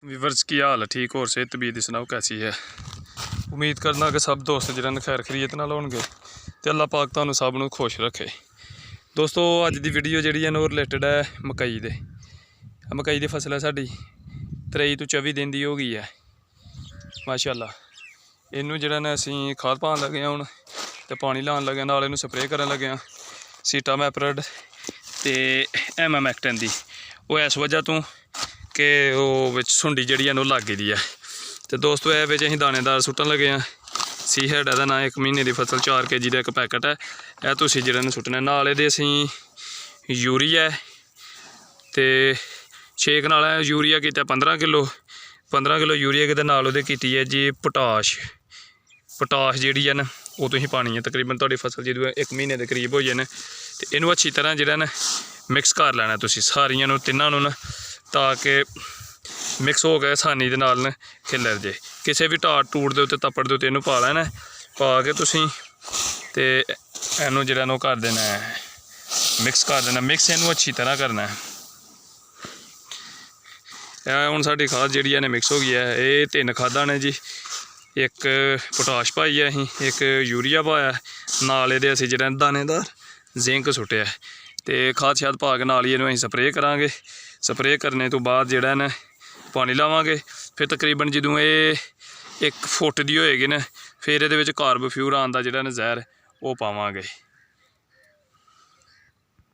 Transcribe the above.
Viewers की हाल ठीक होर सेहत तबीयत सुनाओ कैसी है। उम्मीद करना कि सब दोस्त जिन्होंने खैर खरीत नाल होणगे ते अल्लाह पाक तुहानू सब नू खुश रखे। दोस्तों अज की वीडियो जी है वो रिलेटिड है मकई दे। मकई की फसल है साडी 23 तो 24 दिन की हो गई है माशाअल्लाह। इनू जिहड़ा ने असीं खाद पान लगे हुण ते पानी लान लगे नाल इनू स्प्रे करन लगे सीटा मैपरड ते MM एक्टन दी वो इस वजह तो कि वो सुंडी जी लग गई है। तो दोस्तों यह अं दानेदार सुट्टन लगे हैं। सी हैड का ना 1 महीने की फसल 4 kg का एक पैकेट है। यह तुसीं जिहड़े ने सुट्टने नाल इहदे असीं यूरिया ते 6 कनाल यूरिया किया 15 किलो यूरिया किते नाल उहदे कीती है जी पोटाश जिहड़ी है ना वो तुसीं पानी है। तकरीबन तुहाडी फसल जो 1 महीने के करीब हो जाए तो इनू अच्छी तरह जिहड़ा ना मिक्स कर लेना तुसीं सारियां नू तिन्नां नू ना ताकि मिक्स हो गए आसानी दे नाल न खिलर जे। किसी भी टाट टूट दे उत्ते तप्पड़ दे उत्ते इनू पा लेना पा के तुसीं ते इनू जिहड़ा ना कर देना मिक्स कर देना। मिक्स इनू अच्छी तरह करना है। हुण साडी खाद जिहड़ी है मिक्स हो गई है। ये 3 खादां ने जी। एक पोटाश पाई है असीं, एक यूरिया पाया नाल इहदे असीं जिहड़ा दानेदार जिंक सुट्टिया ते खाद शाद पा के नाल ही इहनू असीं स्प्रे करांगे। स्प्रे करने तो बाद जिहड़ा ना पानी लावांगे। फिर तकरीबन जदों ये 1 फुट दी होएगी ना फिर इहदे विच कार्बोफ्यूरान दा जिहड़ा ना जहर वो पावांगे।